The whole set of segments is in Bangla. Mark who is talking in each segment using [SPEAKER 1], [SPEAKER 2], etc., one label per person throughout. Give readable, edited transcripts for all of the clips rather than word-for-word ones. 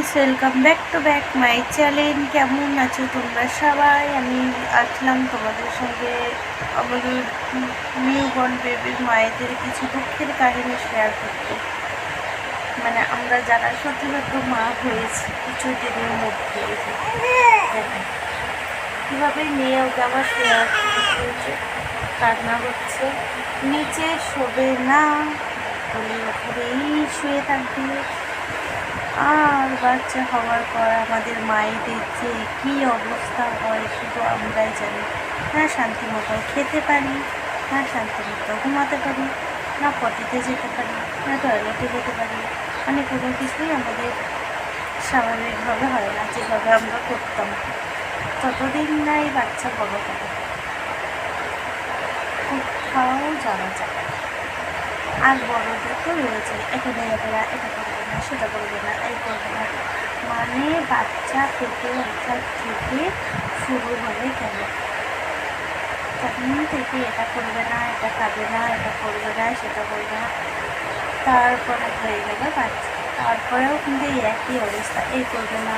[SPEAKER 1] Guys, welcome back to my channel. কেমন আছো তোমরা সবাই? আমি আসলাম তোমাদের সঙ্গে আমাদের নিউ বর্ন বেবির মায়েদের কিছু দুঃখের কাহিনী শেয়ার করতে। মানে আমরা যারা সত্যি মা হয়েছি কিছু দিনের মধ্যে কীভাবে নিয়ে ওকে আমার শেয়ার হয়েছে। কান্না হচ্ছে, নিচে শোবে না, ওখানেই শুয়ে থাকবে। আর বাচ্চা হওয়ার পর আমাদের মায়েদের যে কী অবস্থা হয় শুধু আমরাই জানি। না শান্তি মতো খেতে পারি, না শান্তি মতো ঘুমাতে পারি, না পটিতে যেতে পারি, না টয়লেটে যেতে পারি। মানে কোনো কিছুই আমাদের স্বাভাবিকভাবে হয় না যেভাবে আমরা করতাম। ততদিন না এই বাচ্চা বড় হবে, কোথাও যাওয়া যায়। আর বড়দের তো রয়েছে, এখানে যাবে না, এটা করবে না, সেটা করবে না, এই করবে না। মানে বাচ্চা পেটে ওঠার থেকে শুরু হয়ে গেল, তখন থেকে এটা করবে না, এটা খাবে না, এটা করবে না, সেটা করবে না। তারপরে হয়ে গেল বাচ্চা, তারপরেও কিন্তু এই একই অবস্থা, এই করবে না,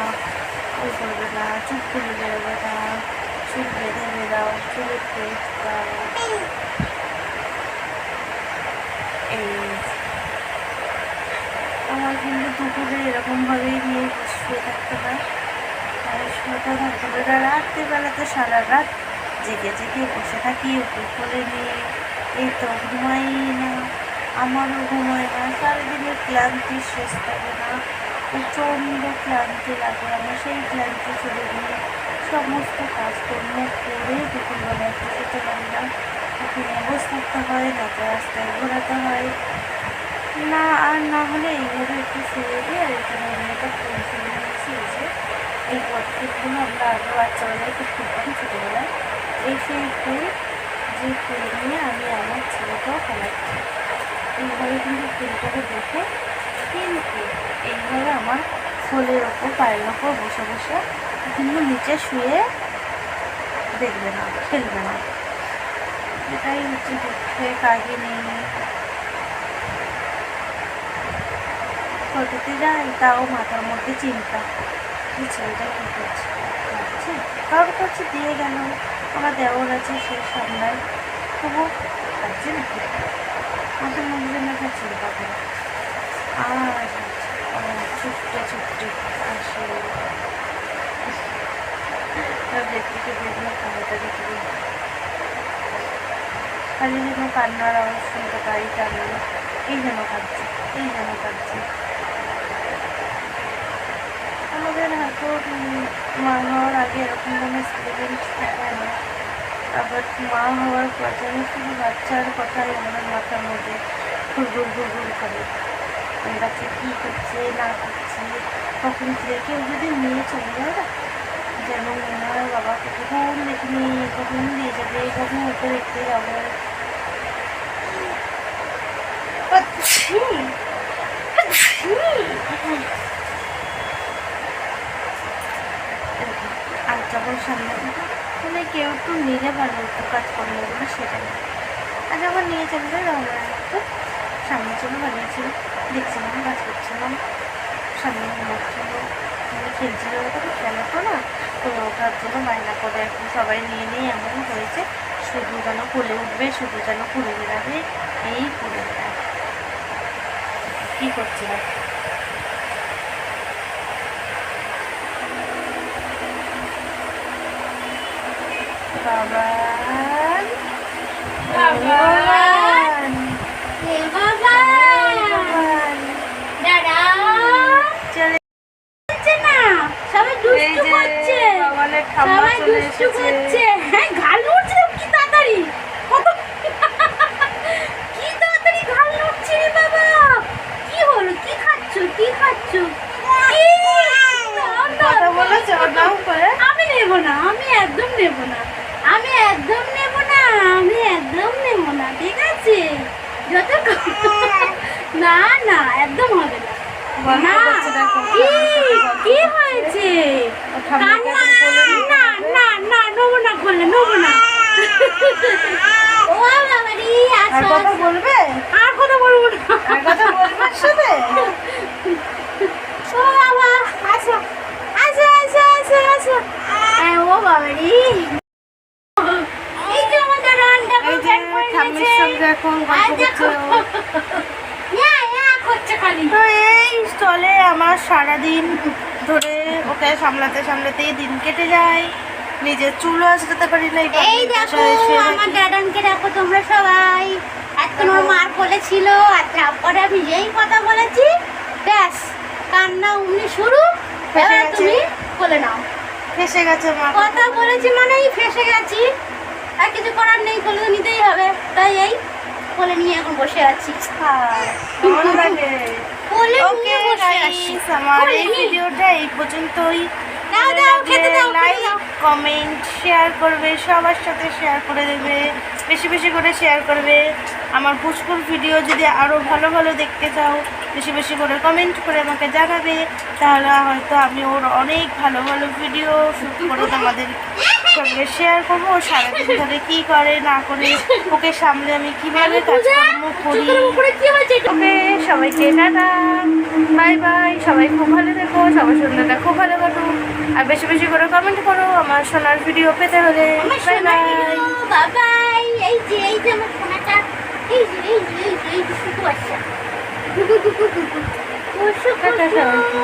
[SPEAKER 1] ওই করবে না, চুপ করে বেরোবে না, চুল বেঁধে বেরাও, চুলের পেস্ট দাও। আমার কিন্তু দুপুরে এরকমভাবেই নিয়ে শুয়ে থাকতে হয়। শুয়ে থাকতে হবে, রাত্রিবেলাতে সারা রাত জেগে জেগে বসে থাকি ওকে কোলে নিয়ে। এই তো ঘুমাই না, আমারও ঘুমায় না, সারাদিনের ক্লান্তি শেষ থাকে না, প্রচণ্ড ক্লান্তি লাগে। আমার সেই ক্লান্তি চলে নিয়ে সমস্ত কাজকর্ম করে দুপুরবেলা একটু খেতে পারি না, ওখানে বসে থাকতে হয়, রাতে রাস্তায় ঘোরাতে হয় না। আর না হলে এইভাবে একটু শুয়ে দিই। আর এখানে আমি একটা ফুল কিনে নিয়েছি, এসে এই পটফুলগুলো আমরা আগে বাচ্চাবেলায় খুব খেতাম ছোটোবেলায়। এই সেই ফুল, যে ফুল নিয়ে আমি আমার ছেলেটাও খেলাচ্ছি। এইভাবে কিন্তু ফুলটাকে দেখে কিন্তু এইভাবে আমার ফুলের ওপর পায়ের ওপর বসে বসে কিন্তু নিচে শুয়ে দেখবে না, খেলবে না। এটাই হচ্ছে দুঃখের কাহিনী। ফটোতে যাই তাও মাথার মধ্যে চিন্তা, যে ছেলেটা কী করছে, কারোর কাছে দিয়ে গেল, আমার দেওর আছে, সে সামলায়, তবু পাচ্ছে নাকি মাথার মধ্যে একটা চিন্তা করে। আর ছুটতে ছুটতে আসে, দেখতে দেখলে খাওয়াটা দেখতে খালি যেন কান্নার আওয়াজ শুনতে পাই, কান্না এই যেন কাঁদছে, এই যেন কাঁদছে। আমাদের হয়তো মা হওয়ার আগে এরকম কোনো এক্সপিরিয়েন্স থাকে না, আবার মা হওয়ার পর যেন শুধু বাচ্চার কথাই আমাদের মাথার মধ্যে ঘুরঘুর ঘুরঘুর করে। বাচ্চা কী করছে না করছে, কখন কেউ যদি নিয়ে চলে যায় না, যেন মনে হয় বাবাকে কখন দেখিনি, কখন দিয়ে যাবে, কখন ওকে দেখতে যাবো। আর যখন সামনে মানে কেউ একটু নিলে ভালো হতো কাজকর্মগুলো, সেটাই। আর যখন নিয়ে চলে যায় তখন একটু সামনে ছিল, ভালো ছিল, দেখছিলাম, কাজ করছিলাম, সামনে ঘুমাচ্ছিল, খেলছিল, তবে খেলাতো না, তো ওঠার জন্য বায়না করে এখন সবাই নিয়ে নিয়ে এমন হয়েছে শুধু যেন কোলে উঠবে, শুধু যেন ঘুরে বেড়াবে, এই করে বেড়াবে। কী করছিলাম বাবা
[SPEAKER 2] আমি নেব না, আমি একদম নেব না, আমি একদম নেব না, আমি একদম নেব না, ঠিক আছে? যত না না একদম হবে না। কি হয়েছে? না না না, নেবো না, করলে নেবো না। ও বাবারি,
[SPEAKER 1] আর কথা বলবে?
[SPEAKER 2] আর কথা বলবো না,
[SPEAKER 1] আর কথা বলবে সাথে?
[SPEAKER 2] ও বাবা বাবারি এই যে আমাদের রান্না
[SPEAKER 1] এই যে ঠাম্মির সঙ্গে এখন গল্প করছে ও।
[SPEAKER 2] করছে খালি
[SPEAKER 1] তো এই স্টলে আমার সারাদিন ধরে ওকে সামলাতে সামলাতেই দিন কেটে যায়, নিজের চুলও আসতে পারি না।
[SPEAKER 2] এই দেখো আমার ড্যাডানকে দেখো তোমরা সবাই, এতক্ষণ ওর মার কোলে ছিল আর তারপরে আমি যেই কথা বলেছি ব্যাস কান্না অমনি শুরু।
[SPEAKER 1] ফেসে
[SPEAKER 2] এবার
[SPEAKER 1] গেছে।
[SPEAKER 2] তুমি কোলে নাও।
[SPEAKER 1] ফেসে গেছে মা।
[SPEAKER 2] কথা বলেছি মানেই ফেসে গেছি, আর কিছু করার নেই, কোলে তো নিতেই হবে। তাই এই কোলে নিয়ে এখন বসে আছি,
[SPEAKER 1] কেমন লাগে?
[SPEAKER 2] কোলে
[SPEAKER 1] ওকে
[SPEAKER 2] নিয়ে বসে আছি।
[SPEAKER 1] গাইস, আমার
[SPEAKER 2] কোলে
[SPEAKER 1] এই
[SPEAKER 2] নিয়ে।
[SPEAKER 1] ভিডিওটা এই পর্যন্তই।
[SPEAKER 2] দাও, দাও, খেতে দাও, খেতে
[SPEAKER 1] লাইক
[SPEAKER 2] দাও।
[SPEAKER 1] কমেন্ট শেয়ার করবে, সবার সাথে শেয়ার করে দেবে, বেশি বেশি করে শেয়ার করবে। আমার পুষ্কুর ভিডিও যদি আরও ভালো ভালো দেখতে চাও বেশি বেশি করে কমেন্ট করে আমাকে জানাবে, তাহলে হয়তো আমি ওর অনেক ভালো ভালো ভিডিও শ্যুট করে তোমাদের সঙ্গে শেয়ার করবো। ও সারাদিন ধরে কী করে না করে, ওকে সামলে আমি কীভাবে কাজকর্ম করি।
[SPEAKER 2] উপরে কি হয়েছে এটা?
[SPEAKER 1] ওকে সবাইকে টাটা, বাই বাই। সবাই খুব ভালো থেকো, সবার সন্ধ্যাটা খুব ভালো কাটুক, আর বেশি বেশি করে কমেন্ট করো আমার সোনার ভিডিও পেতে হলে।
[SPEAKER 2] আমার
[SPEAKER 1] বাই
[SPEAKER 2] সোনার
[SPEAKER 1] বাই।
[SPEAKER 2] ভিডিও, বাবাই। এই যে আমার সোনাটা, এই যে শুধু আসছে।
[SPEAKER 1] টাটা সবাইকে।